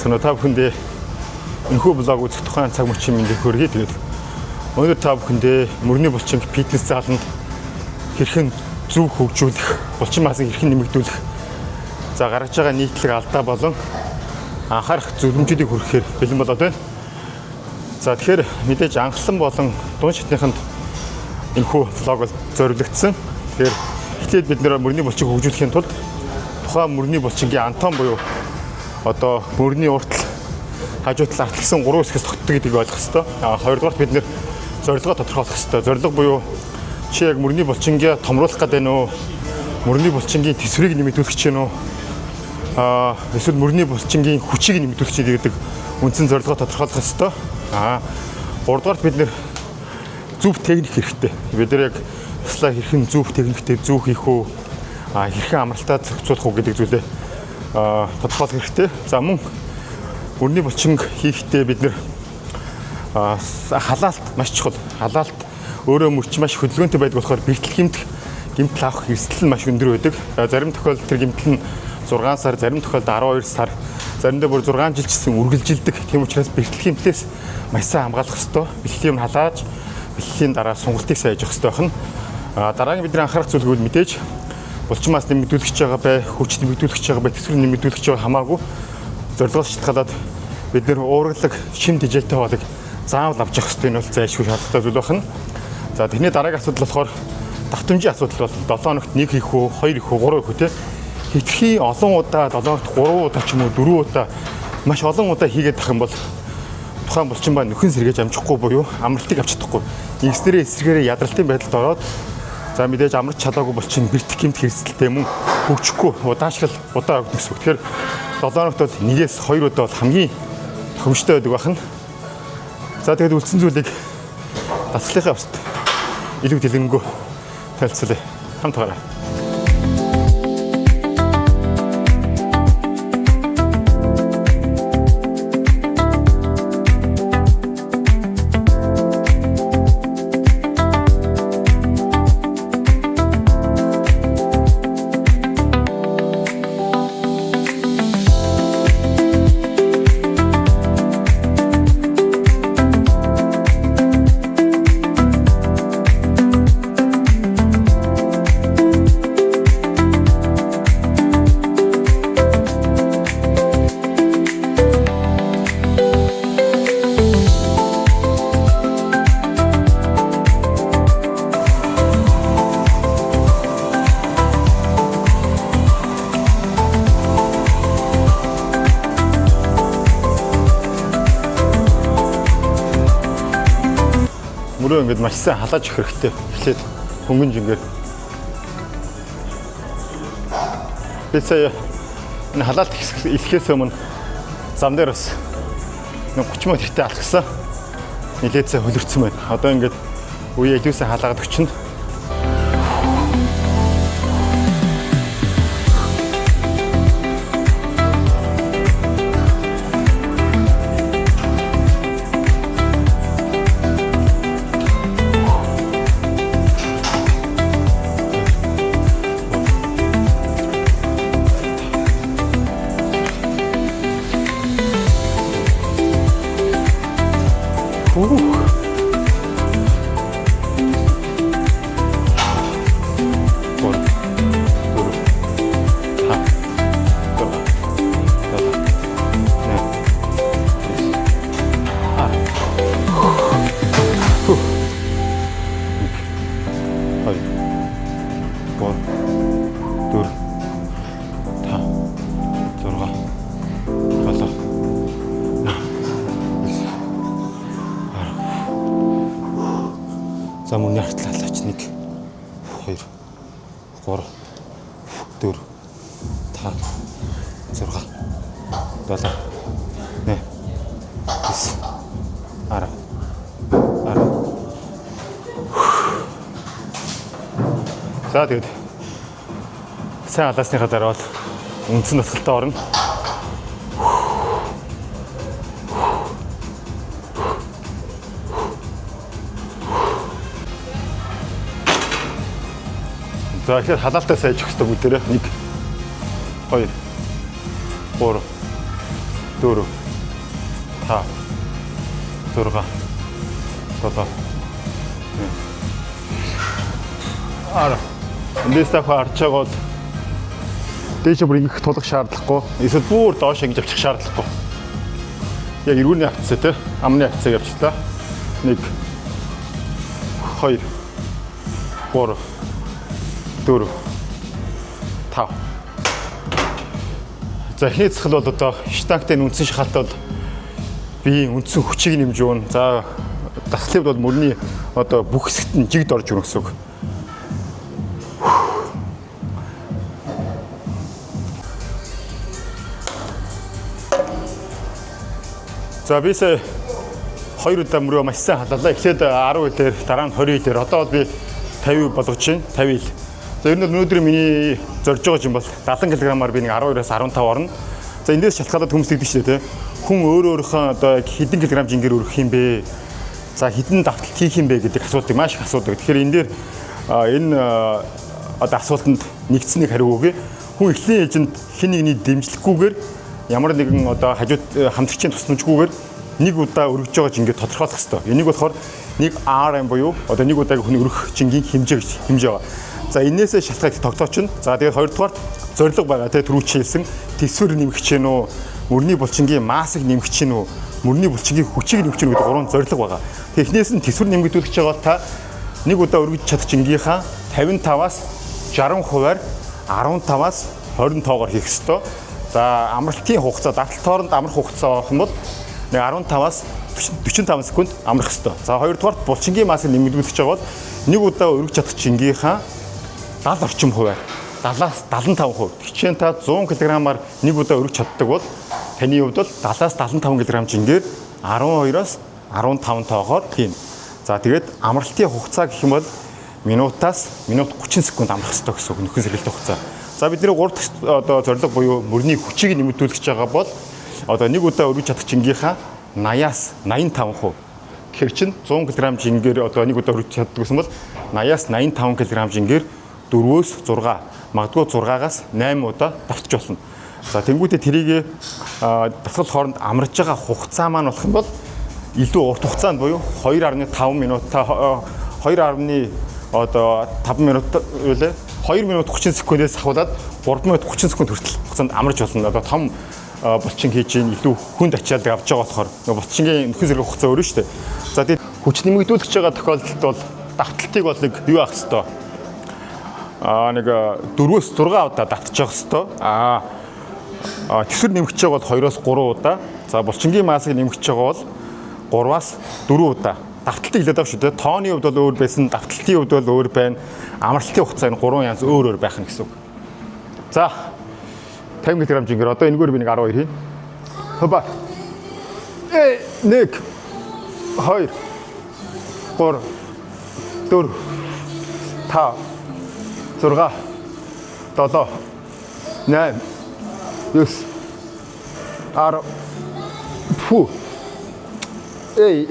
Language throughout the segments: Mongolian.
сонирхолтой та бүхэндээ энэхүү блог үзэх тухайн цаг мөчийн мэндийг хүргэе. Тэгээд өнөөдөр та бүхэндээ мөрний булчин фитнес зааланд хэрхэн зөв хөгжүүлэх, булчин масыг хэрхэн нэмэгдүүлэх, за гаргаж байгаа нийтлэг алдаа болон анхаарах зөвлөмжүүдийг хүргэхээр бэлэн болоод байна. За тэгэхээр мэдээж анхлан болон дунд шатныханд энэхүү блог бол зориулагдсан. Тэгэхээр эхлээд бид нэр мөрний булчиг хөгжүүлэхийн тулд тухайн мөрний булчингийн антон буюу одоо мөрний уртл хажуу талд арталсан 3 хэсгээс тогтдог гэдгийг ойлгох ёстой. Хоёрдугаарт бид нэр зорилгоо тодорхойлох ёстой. Зорилго буюу чи яг мөрний булчингээ томруулах гэдэг нь үү? Мөрний булчингийн тэсвэрийг нэмэгдүүлэх гэж байна уу? Эсвэл мөрний булчингийн хүчийг нэмэгдүүлэх гэдэг үндсэн зорилгоо тодорхойлох ёстой. Гуравдугаарт бид нэр зөв техник хэрэгтэй. Бид нар яг туслаа хэрхэн зөв техниктэй зөв хийх үү? Хэрхэн амралтаа зохицуулах уу гэдэг зүйлээ тодорхойлох хэрэгтэй. За мөн мөрний булчин хийхдээ бид нэр халаалт маш чухал. Халаалт өөрөө мөрч маш хөдөлгөөнтэй байдаг болохоор бэртэл гэмтэл авах эрсдэл нь маш өндөр байдаг. Зарим тохиолдолд тэр гэмтэл нь 6 сар, зарим тохиолдолд 12 сар, заримдаа бүр 6 жил ч гэсэн үргэлжилдэг. Тийм учраас бэртэл гэмтлээс маш сайн хамгаалах ёстой. Бэлтгэлийн халааж, бэлтгэлийн дараа сунгалтыг сайн хийж явах ёстой байна. Дараагийн бидний анхаарах зүйл бол мэдээж булчин мас нэмэгдүүлэх гэж байгаа бай, хүч нэмэгдүүлэх гэж байгаа бай, тэсвэр нэмэгдүүлэх гэж байгаа хамаагүй зорилгоос шалтгаалаад бид нэр уургалаг, шим дижитал хоолыг заавал авч явах хэрэгтэй. Энэ бол зайлшгүй шаардлагатай зүйл байна. За тэрний дараагийн асуудал болохоор давтамжийн асуудал бол 7 хоногт 1 хийх үү, 2 хийх үү, 3 хийх үү те. Хитрхи олон удаа 7 хоногт 3 удаа ч юм уу 4 удаа маш олон удаа хийгээд тах юм бол тухайн булчин ба нөхөн сэргээж амжихгүй буюу амралтыг авч чадахгүй. Нэгснэрээ эсрэгээрээ ядралтын байдалд ороод за мэдээж амралт чадаагүй булчин бэртэх гэмт хэрсэлтэй мөн хөгжихгүй удаашрал удаа өгнө гэсэн үг. Тэгэхээр 7 хоногт бол 1-ээс 2 удаа бол хамгийн тохиомжтой байдаг байна. За тэгээд үлдсэн зүйлийг дасгалынхаа явцад илүү дэлгэнгүй танилцуулъя. Хамтаараа. Мөрөө ингэж маш сайн халааж өгөх хэрэгтэй. Эхлээд хөнгөн жингээр. Би сая энэ халаалт эхлэхээс өмнө зам дээр бас 30 м-тэй алхсан. Нилээд сайн хөлөрцөн байна. Одоо ингэж үе илүүсээ халаагаад өчнө. За мөн яртал халаач 1 2 3 4 5 6 7 8 9 10 За тэгээд сайн халаасныхаа дараа бол үндсэн дасгалтаа орно. За ихээр халаалтаа сайжих хэрэгтэй бүгдээрээ 1 2 3 4 5 6 7 8 эндээс дахиад харж байгаа бол дээшээ бүр ингэх тулах шаардлагагүй. Эсвэл бүр доош ингэж авчих шаардлагагүй. Яг эргүүний хавцаа те амны хавцаа явууллаа. 1 2 3 4 5. За эхний цэцгэл бол одоо штангтай үндсэн шахалт бол биеийн үндсэн хүчийг нэмж өгнө. За дасгалын бол мөрний одоо бүх хэсэгт нь жигд орж өгнө гэсэн үг. За бисээ 2 удаа мөрөө маш сайн халаалаа. Эхлээд 10 хэлээр дараа нь 20 хэлээр одоо бол би 50 болгож байна. 50 хэл. За ер нь өнөөдөр миний зорж байгаа юм бол 70 кг-аар би нэг 12-аас 15 орно. За эндээс шалтгаалаад хүмүүс тэгдэг шүү дээ. Хүн өөрөөхөө одоо хэдэн килограмм жингээр өрөх юм бэ? За хэдэн давталт хийх юм бэ гэдэг асуултыг маш их асуудаг. Тэгэхээр энэ дээр энэ одоо асуултанд нэгдсэнийг хариу өгье. Хүн эхлэн ээлжинд хэн нэгний дэмжлэхгүйгээр ямар нэгэн одоо хажууд хамтрагчийн тусламжгүйгээр нэг удаа өргөж байгаа жингээ тодорхойлох хэрэгтэй. Энийг болохоор нэг RM буюу одоо нэг удаагийн хүний өргөх жингийн хэмжээ гэж хэмжээ байгаа. За энээсээ шалтгаалж тогтоочно. За тэгээд хоёрдугаар зорилго байгаа. Тэгээд түрүүч хэлсэн тэсвэр нэмэх гэж гэнэ үү? Мөрний булчингийн массыг нэмэх гэж гэнэ үү? Мөрний булчингийн хүчийг нэмэх гэж гэнэ гэдэг гурван зорилго байгаа. Тэгээд эхнээс нь тэсвэр нэмэгдүүлэх гэж байгаа та нэг удаа өргөж чадах жингийнхаа 55-аас 60%-аар 15-аас 20%-оор хийх ёстой. За амралтын хугацаа, давталт хооронд амрах хугацаа авах юм бол нэг 15-аас 45 секунд амрах ёстой. За хоёрдугаар булчингийн массыг нэмэгдүүлэх гэж байгаа бол нэг удаа өргөж чадах жингийнхаа 70 орчим хувиар 70-аас 75%. Хичээн та 100 кг-аар нэг удаа өргөж чаддаг бол таны хувьд бол 70-аас 75 кг жингээр 12-аас 15 тоогоор хийнэ. За тэгээд амралтын хугацаа гэх юм бол минутаас минут 30 секунд амрах ёстой гэсэн үг нөхөн сэргэлтийн хугацаа. За бидний 3 дахь одоо зорилго буюу мөрний хүчийг нэмэгдүүлэх гэж байгаа бол одоо нэг удаа өргөж чадах жингийнхаа 80-аас 85%. Тэгэхээр чинь 100 кг жингээр одоо нэг удаа өргөж чаддаг гэсэн бол 80-аас 85 кг жингээр 4-өөс 6, магадгүй 6-аас 8 удаа давтаж болно. За тэнгуүтээ трийг дасгал хооронд амарч байгаа хугацаа маань болох юм бол илүү урт хугацаанд буюу 2.5 минут 2.5 одоо 5 минут үлээ 2 минут 30 секундээс ахуулаад 3 минут 30 секунд хүртэл хугацаанд амарч болно. Одоо том булчин хийж ийн илүү хүнд ачаалал авч байгаа болохоор булчингийн нөхөн сэргэх хугацаа өөрөө шүү дээ. За тэгээд хүч нэмэгдүүлэх гэж байгаа тохиолдолд бол давталтыг бол нэг юу авах хэвээр нэг 4-өөс 6 удаа давтаж явах хэвээр. Тэсвэр нэмэгдэж байгаа бол 2-оос 3 удаа. За булчингийн массыг нэмэгдэж байгаа бол 3-аас 4 удаа. Давталтыг хэлээд байгаа шүү дээ. Тооны хувьд бол өөр байсан, давталтын хувьд бол өөр байна. Амралтын хугацаа энэ 3 янз өөр байх нь гэсэн үг. За 50 кг жингээр одоо энэгээр би нэг 12 хийн. Хоба. 1 2 3 4 5 6 7 8 9 10 фу. Эй.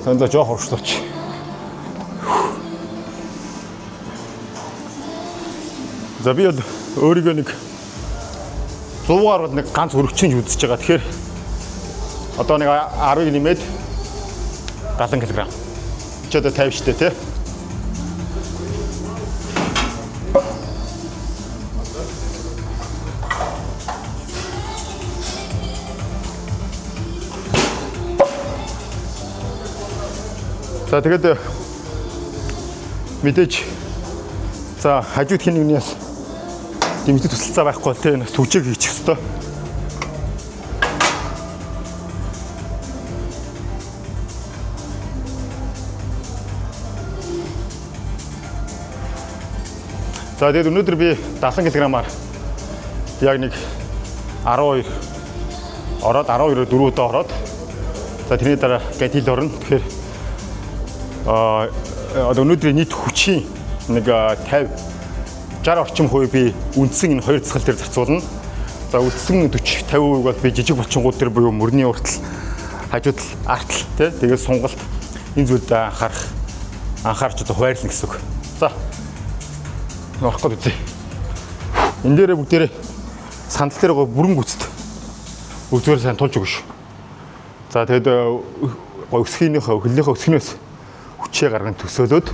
Санда жоох уршлууч. За би бол өөрийгөө нэг 100-аар бол нэг ганц өргөчөнд үзэж байгаа. Тэгэхээр одоо нэг 10-ыг нэмээд 70 кг. Чи одоо 50 штэ тий. За тэгээд мэдээж за хажууд хин нэгнээс дэмжлэг төсөлцөө байхгүй бол тийм сүжиг хийчих ёстой. За тэгээд өнөөдөр би 70 кг-аар яг нэг 12 ороод 12-оор 4 удаа ороод за тэрний дараа гэдэл орно. Тэгэхээр одоо өнөөдрийн нийт хүчийн нэг 50 60 орчим хувь би үндсэн энэ хоёр засгал дээр зарцуулна. За үлдсэн 40 50% бол би жижиг булчингууд дээр буюу мөрний уртал, хажууд артал тий тэгээд сунгалт энэ зүйлд анхаарч одоо хуваарлна гэсэн үг. За орох гээд үзье. Энэ дээрээ бүгдээрээ сандал дээр гоо бүрэн гүцэд үзгээр сайн тулж өгш. За тэгэд гоо өсгийнхөө хөлнийхөө өсгнөөс хүчээ гарган төсөөлөөд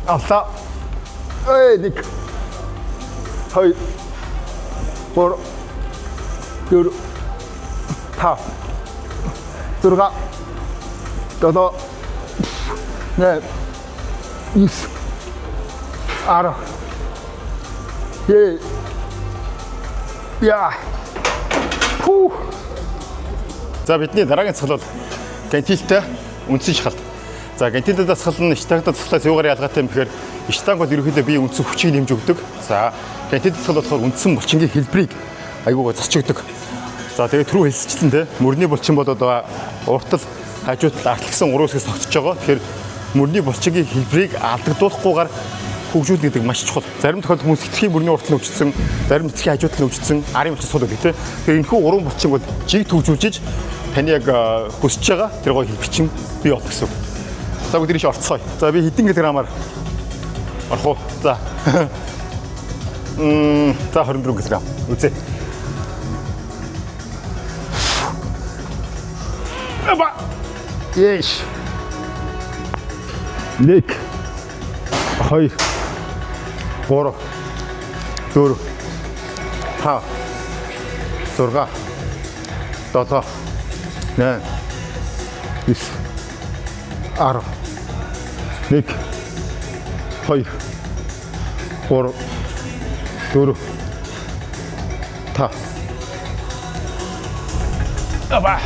авла. Нэг хой гор дөр та дөрга додо 네 이스 알아 후. За бидний дараагийн цохол гантилтай үндсэн шахалт. За гантилтай дасгал нь штангтай дасгалаас юугаар ялгаатай юм гэхээр штанг бол ерөнхийдөө бие үндсэн хүчийг нэмж өгдөг. За гантилтай дасгал болохоор үндсэн булчингийн хэлбэрийг айгуугаа зарч өгдөг. За тэгээд түрүү хэлсчлэн те мөрний булчин бол одоо уртал хажууд талд артлгсан 3 хэсгээс тогтож байгаа. Тэгэхээр мөрний булчингийн хэлбэрийг алдагдуулахгүйгээр хөгжүүлэх гэдэг маш чухал. Зарим тохиолдолд хүмүүс хитрхийн мөрний урт нь өвчтсөн, зарим хитрхийн хажууд нь өвчтсөн, арын булчин сууд гэдэг. Тэгэхээр энэхүү уран булчин бол жиг төгжүүлж таны яг хүсэж байгаа тэр гоё бичин бий болох гэсэн. За бүгд ийш орцгоё. За би хэдэн килограммаар орох уу? За. За 24 кг. Үзье. Аба. Yes. Нэг. Хоёр. 3 4 5 6 7 8 9 10 1 2 3 4 5 아바.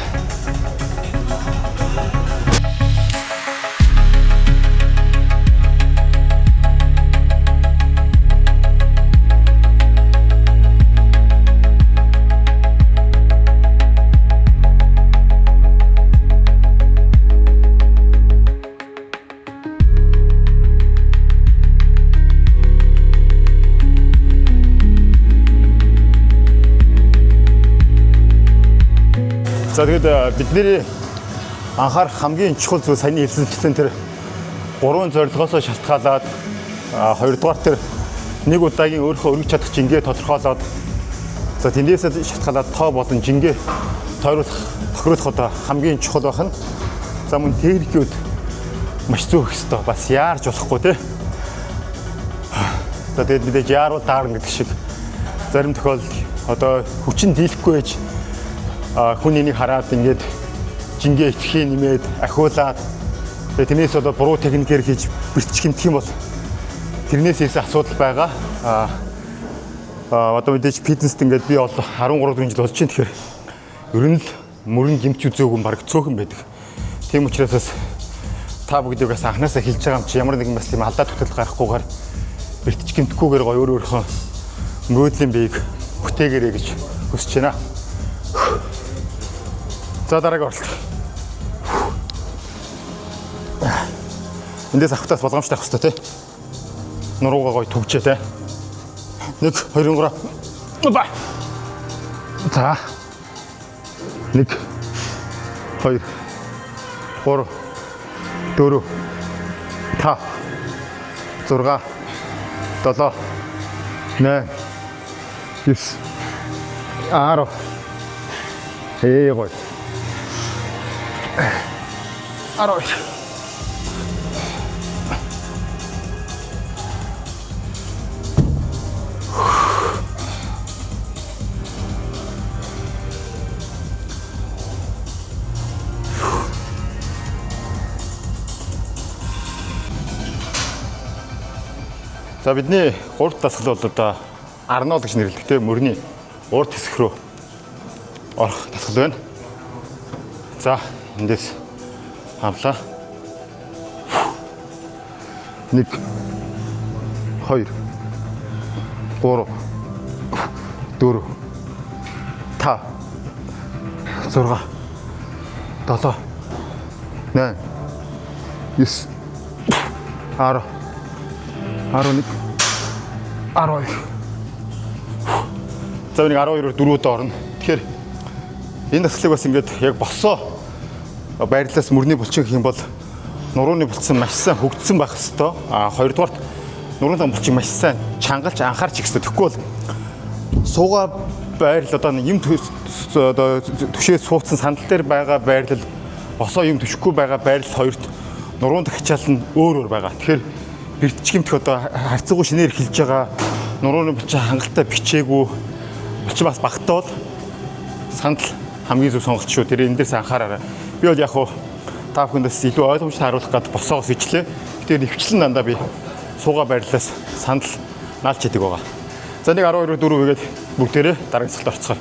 За тэгээд бидний анхаарах хамгийн чухал зүйл саяны хэлсэнчлэн тэр 3 зорилгоос шалтгаалаад 2 дугаар тэр нэг удаагийн өөрийнхөө өргөж чадах жингээ тодорхойлоод за тэндээс шалтгаалаад тоо болон жингээ тохируулах одоо хамгийн чухал байх нь за мөн техникүүд маш зөөх хэвээр бас яарч болохгүй тий. За тэгээд мэдээж яаруу даарна гэдэг шиг зарим тохиолдолд одоо хүчин дийлэхгүй байж хүн энийг хараад ингээд жингээ итгэхийг нэмээд ахиулаад тэрнээс одоо буруу техникээр хийж бэлтчих гэмтэх юм бол тэрнээс ийсэн асуудал байгаа. Одоо мэдээж фитнест ингээд би бол 13 жил болж байна. Тэгэхээр ер нь л мөрөн гэмт үзээгүй баг цөөхөн байдаг. Тийм учраас бас та бүгдийг бас анханасаа хэлж байгаа юм чи ямар нэгэн бас тийм алдаа төтөл гарахгүйгээр бэлтчих гэмтэхгүйгээр гоё өөрийнхөө мөрөөдлийн биеийг бүтээгээрэй гэж хүсэж байна. За дараагийн оролт. Эндээс авахтаас болгоомжтой байх хэрэгтэй тий. Нуруугаа гоё түгжээ тий. 1 2 3. Ба. За. 1 2 3 4 5 6 7 8 9 10. Гоё. Арой. За бидний урд дасгал бол одоо арнол гэж нэрлэдэг те мөрний урд хэсэг рүү орох дасгал байна. За эндээс хамлаа. 1 2 3 4 5 6 7 8 9 10 11 12. За нэг 12-оор 4-д орно. Тэгэхээр энэ дасгалыг бас ингээд яг босоо байрлалаас мөрний булчин гэх юм бол нурууны булчин маш сайн хөгжсөн байх хэвээр. Хоёрдугаарт нурууны булчин маш сайн чангалж анхаарч их хэвээр. Тэгэхгүй бол суугаа байрлал одоо юм төшөөс суудсан сандал дээр байгаа байрлал босоо юм төшөхгүй байгаа байрлал хоёрт нуруунд ачаал нь өөр байгаа. Тэгэхээр бэртчгэмтэх одоо харьцангуй шинээр эхэлж байгаа нурууны булчин хангалттай бичээгүй булчин бас багтаал сандал хамгийн зөв сонголт шүү. Тэр энэ дээрс анхаараарай. Би бол яг та бүхэндээс илүү ойлгомжтой харуулах гээд босоогоос ичлээ. Тэр нэвчлэн дандаа би суугаа байрлалаас сандал наалч идэг байгаа. За 1 12 4 гээд бүгдээрээ дараагийн цогт орцгоо.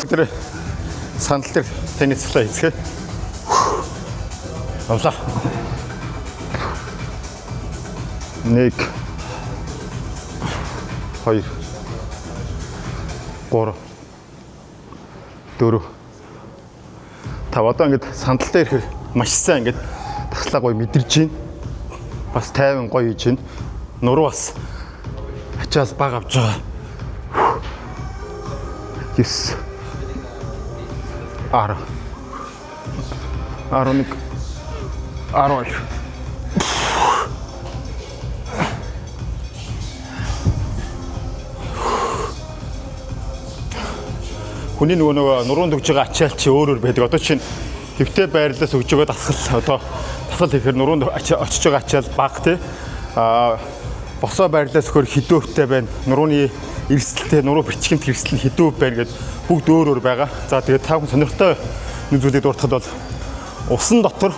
Тэр сандал дээр таны цэцлээ хийцгээ. Авлаа. 1 2 3 4 5 одоо ингээд сандал дээр ирэхээр маш сайн ингээд таслаа гоё мэдэрж байна. Бас тайван гоё хийж байна. Нуруу бас ачаас баг авч байгаа. 9 10 11 12 Хүний нөгөө нуруунд өгж байгаа ачаал чи өөр байдаг. Одоо чинь хэвтэй байрлалаас өгж байгаа дасгал ихээр нуруунд очиж байгаа ачаал бага тий. Босоо байрлалаас өгөхөр хідөөтэй байна. Нурууны эрсдэлтэй нуруу бичгэмт эрсдэл нь хідөө байна гэдээ бүгд өөр байгаа. За тэгээд та бүхэн сонирхтой нэг зүйлийг дуртахад бол усан дотор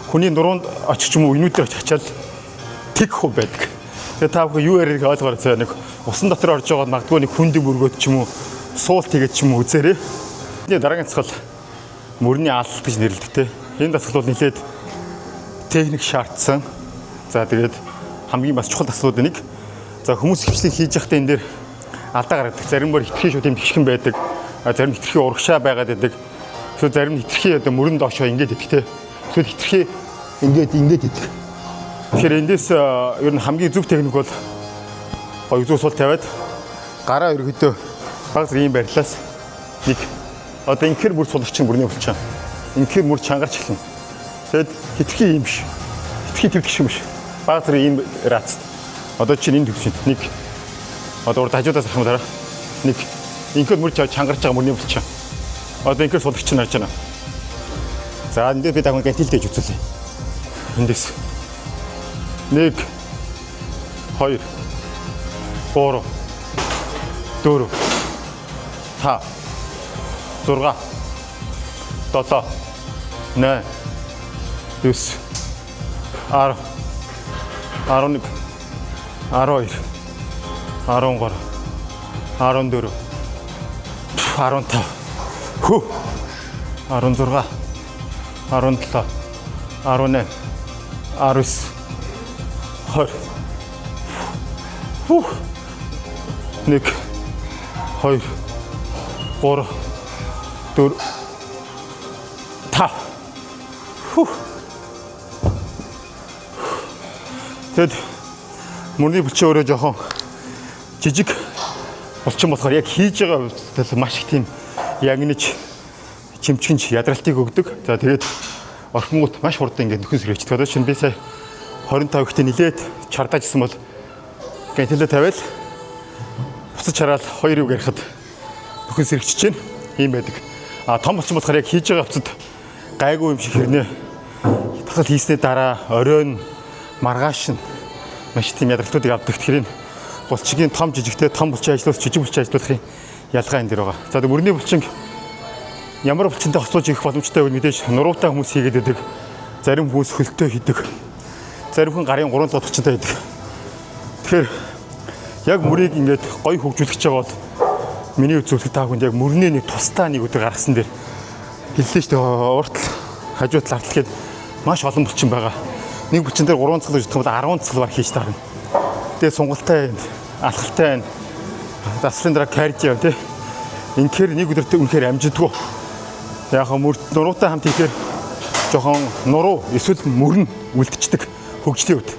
хүний нуруунд очих юм уу инүүдээр очих ачаал тэг хөв байдаг. Тэгээд та бүхэн юу ярих ойлгоорой заа нэг усан дотор орж байгаа магадгүй нэг хүндийг мөргөөд ч юм уу суулт хийгээд ч юм уу үзээрэй. Тэгээд дараагийн дасгал мөрний алалт гэж нэрлэдэг те. Энэ дасгал бол нэлээд техник шаардсан. За тэгээд хамгийн бас чухал дасгалууд нэг. За хүмүүс хвчлэн хийж явахдаа энэ дээр алдаа гаргадаг. Зарим бүр хитрхи шууд юм тгшгэн байдаг. Зарим хитрхи урагшаа байгаад байдаг. Эсвэл зарим хитрхи одоо мөрөн доошоо ингээд идэх те. Эсвэл хитрхи ингээд идэх. Тэгэхээр эндээс ер нь хамгийн зөв техник бол гоё зүүс сул тавиад гараа ерөөдөө баг зэргийн байрлалаас нэг одоо инхээр бүр сулгч мөрний булчаа. Инхээр мөр чангарч эхэлнэ. Тэгэд хитрхи юм биш. Хитрхи твгш юм биш. Баг зэргийн рац. Одоо чинь энэ төвшин нэг одоо урд хажуудаас ахмад хараа. Нэг инхээр мөр чангарч байгаа мөрний булчаа. Одоо инхээр сулгч нь харж байна. За энэ дээр би дагныг тэлдэж үзүүлээ. Эндээс 1 2 3 4 5 6 7 8 9 10 11 12 13 14 15 хүү 16 17 18 19 20 хүү 1 2 3 4 5 хүү тэгэд мөрний булчин өөрөө жоохон жижиг булчин болохоор яг хийж байгаа үстэл маш их тийм ягнаж чимчгэнч ядралтыг өгдөг. За тэгээд орхингууд маш хурдан ингээд нөхөн сэрвэждэг. Одоо чинь би сая 25 ихтэй нилээд чардаажсэн бол гэнтэлээ тавиал буцаж хараад 2 үг ярихад нөхөн сэрвэгчж байна. Ийм байдаг. Том булчин болохоор яг хийж байгаа хувцад гайгүй юм шиг хэрнээ тасал хийснээ дараа оройн маргааш нь маш тийм ядралтуудыг авдаг. Тэгэхээр энэ булчигийн том жижигтэй том булчин ажлуулах жижиг булчин ажлуулахын ялгаа энэ дэр байгаа. За мөрний булчин ямар булчинтай хослуулж ирэх боломжтой вэ мэдээж нуруутай хүмүүс хийгээд байдаг. Зарим хүмүүс хөлтөө хийдэг. Зарим хүн гарын 3 булчинтай хийдэг. Тэгэхээр яг мөрийг ингээд гоё хөгжүүлэх гэж байгаа бол миний үзүүлэлт та бүхэнд яг мөрний нэг тусдаа нэг өдөр гаргасан дээр хэллээ шүү дээ. Уртл хажуу талд артл гээд маш олон булчин байгаа. Нэг булчин дээр 3 цаглаж утгах бол 10 цаглаар хийж таарна. Тэгээ сунгалтай байна, алхалтай байна. Даслын дараа карж яв тий. Инхээр нэг өдөртөө үнэхээр амжидгүй. Яг нуруутай хамт ихээр жоохон нуруу эсвэл мөрн үлдчихдэг хөгжлийн үед.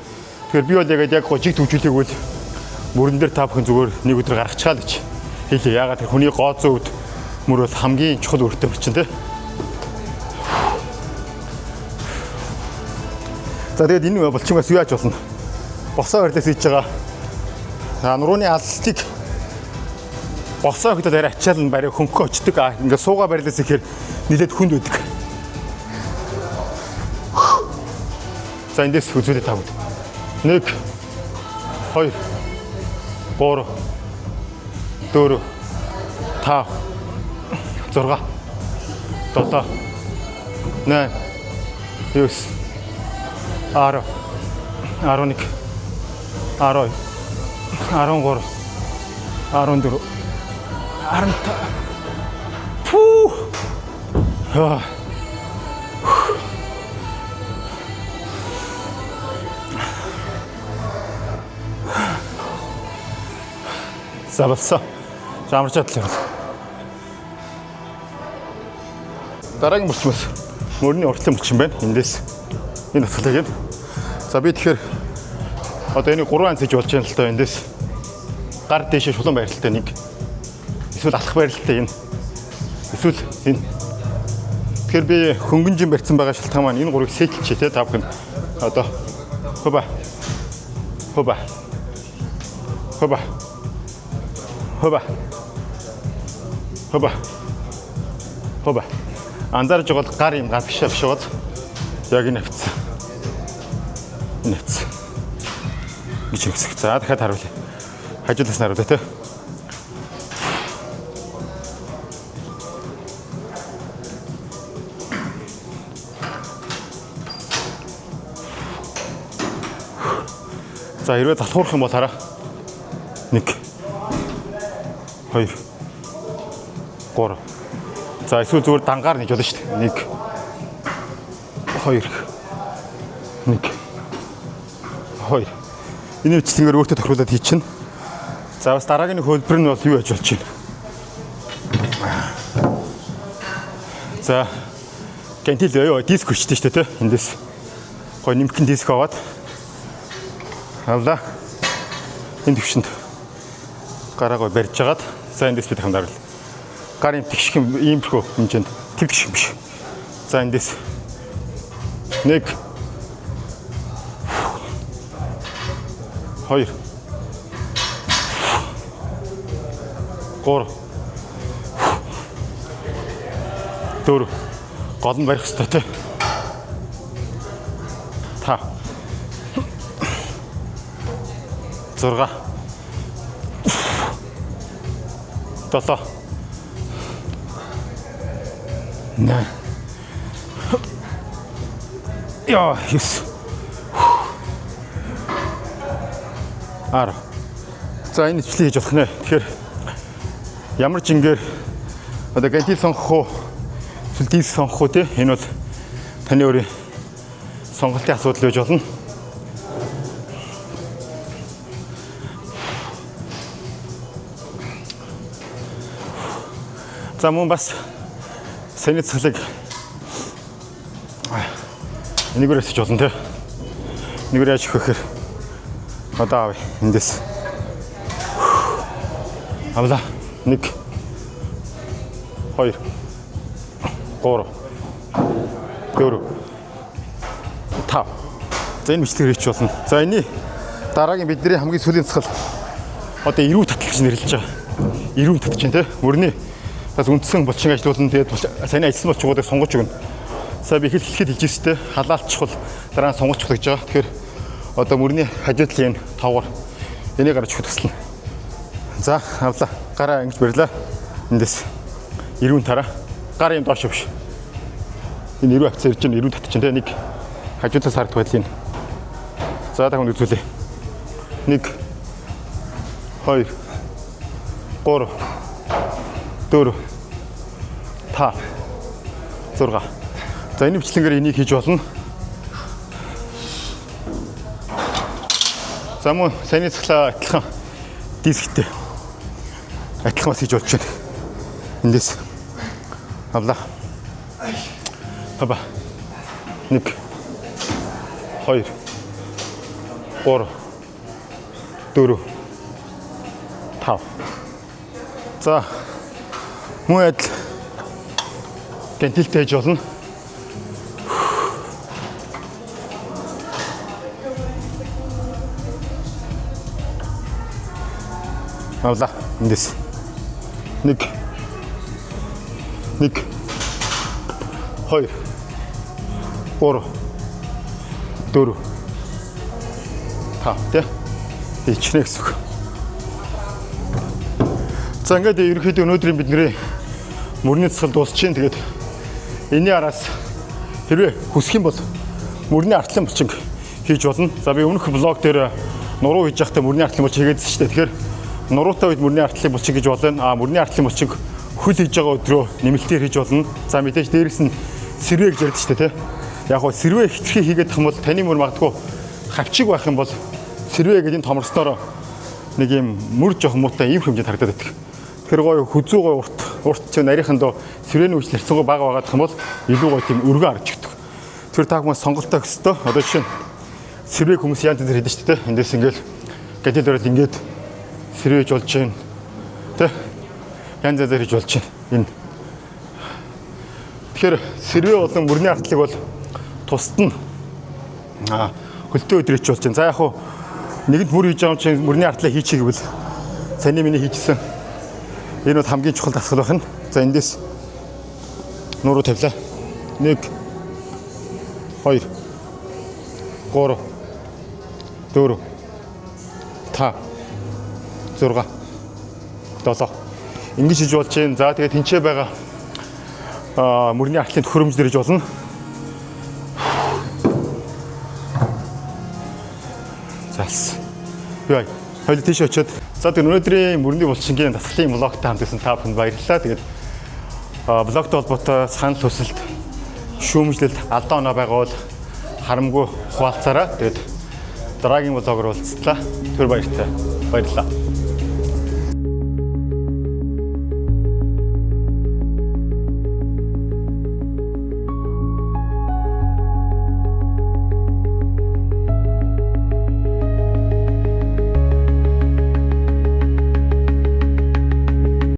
Тэгэхээр би бол яг гожиг төвжүүлээг бол мөрөн дээр та бүхэн зүгээр нэг өдөр гаргачихаа л гэж хэлээ. Ягаад тэр хүний гоо зүйд мөр бол хамгийн чухал өртөө булчин тий. За тэгээд энэ булчингаас юу яаж болно? Босоо байрлалаас хийж байгаа. За нурууны аллыг Голсоо хэд арай ачаал нь барай хөнгөө очдөг. Ингээ суугаа барилаас ихээр нилээд хүнд байдаг. За эндээс үзүүлээ тавд. 1 2 3 4 5 6 7 8 9 10 11 12 13 14 15 Пүү. За болсон. Жамарчаад л юм. Дараагийн булчмаас мөрний уртлын булчин байна. Эндээс энэ утгалыг нь. За би тэгэхээр одоо энийг 3 анц хийж болж байна л доо. Эндээс гар дэшээ шулуун байралтай нэг. Эсвэл алах байралтай энэ. Эсвэл энэ. Тэгэхээр би хөнгөнжин барьсан байгаа шалтгаан маань энэ гурыг сэтэлчээ те та бүхэнд одоо хоба хоба хоба хоба хоба хоба анзаарж байгаа бол гар юм гадагшаа биш бод яг энэ авцсан. Энэ авцсан. Гэж хэвсэг. За дахиад харуулъя. Хажуулаас нь харуулъя те. За хэрвээ залхуурах юм бол хараа. 1 2 3. За эсвэл зүгээр дангаар нэж болно шүү дээ. 1 2 1 2. Энэ үчтэнгээр өөртөө тохируулаад хийчихнэ. За бас дараагийн хөлбөр нь бол юу яаж болж байна. За гантил ёо диск хүчтэй шүү дээ те. Эндээс гой нэмхэн диск аваад авлаа. Энэ төвшөнд гараа гой барьж агаад за эндээс бид хамдаарл. Гар юм тэгших юм иймэрхүү хэмжээнд тэгших биш. За эндээс 1 2 3 4 гол нь барих хэрэгтэй те. 5 6 7 9 яа yes. 10. За энэ ижлийг хийж болох нэ. Тэгэхээр ямар жингээр одоо гантил сонгох уу, эсвэл диск сонгох уу те. Энэ бол таны өөрийн сонголтын асуудал байж болно. За мөн бас саний цэцлэг энийгээр өсөж болно те. Энийгээр яаж өгөх гэхээр одоо авъя эндээс. Авлаа. 1 2 3 4 5. За энэ бичлэгээр хийчих болно. За энэ дараагийн бидний хамгийн сүүлийн цэцэл одоо эрүү татал гэж нэрлэж байгаа. Эрүү татж чинь те. Мөрний бас үндсэн булчин ажлуулна. Тэгээд сайн ажилласан булчгуудыг сонгож өгнө. За би хэлэхэд хэлж ирстэй халаалчхал дараа нь сонгож өгөх гэж байгаа. Тэгэхээр одоо мөрний хажуудлын тавгаар энийг гарч өгөх туслана. За авлаа. Гараа ингэж барьлаа. Эндээс эрүүн тараа. Гар юм доош биш. Энэ эрүү акц ирж байна. Эрүү татж чинь те. Нэг хажуудлаас харагдах байдлын. За та хүнд үзүүлье. 1 2 3 4 5 6. За энэ бичлэнгээр энийг хийж болно. За мөн саний цэцлээ адилхан дисктэй. Адилхан бас хийж болж байна. Эндээс авлаа. Хаба. 1 2 3 4 5. За мөн адил гантилтэй хийж болно. Авлаа. Эндээс 1 2 3 4 5 тий. Ичнэ гэсэн үг. За ингээд ерөнхийдөө өнөөдрийн бидний мөрний цэцэл дуусчихин. Тэгээд энэний араас хэрвээ хүсэх юм бол мөрний артлын булчинг хийж болно. За би өмнөх блог дээр нуруу хийж байхдаа мөрний артлын булчинг хийгээдсэн шүү дээ. Тэгэхээр нуруутай үед мөрний артлын булчинг хийж болно. Мөрний артлын булчинг хөл хийж байгаа өдрөө нэмэлтээр хийж болно. За мэдээж дээрэс нь сэрвэ гэж ярьдаг шүү дээ, тий. Яг гоо сэрвэ хитрхи хийгээд тах юм бол таны мөр магадгүй хавчиг байх юм бол сэрвэ гэдэг энэ томорсноор нэг юм мөр жоох муутай ийм хэмжээнд харагдаад байдаг. Тэр гоё хүзүү гоё урт ч нарийнхандоо сэрвэний үеч нарцсан бага байгаад юм бол илүү гоё тийм өргөн харж өгдөг. Тэр та хүмүүс сонголтоо өстөө. Одоо жишээ нь сэрвэг хүмүүс янз бүр хийдэг шүү дээ. Эндээс ингээл gadget дээр ингээд сэрвэж болж байна. Тэ? Янз бүр хийж болж байна. Энэ. Тэгэхээр сэрвэ болон мөрний артлыг бол тусад нь хөлтөө өдрөж болж байна. За яг хуу нэгэнт мөр хийж байгаа юм чинь мөрний артлыг хийчих гэвэл саний миний хийжсэн. Энэ бол хамгийн чухал дасгал байна. За эндээс нуруу тавилаа. 1 2 3 4 5 6 7 ингэж хийж болж байна. За тэгээд тэнцээ байгаа мөрний артлын төхөөрөмжлөр хийж болно. Залс. Яа, хоёул тийш очиод. За тэгээд өнөөдрийн мөрний булчингийн дасгалын блогтой хамт байсан та бүхэнд баярлалаа. Тэгээд блогтой холбоотой санал хүсэлт, шүүмжлэлт, алдаа оноо байгаа бол харамгүй хуваалцаарай. Тэгээд дараагийн блогоор уулзлаа. Тэр баяртай. Баярлалаа.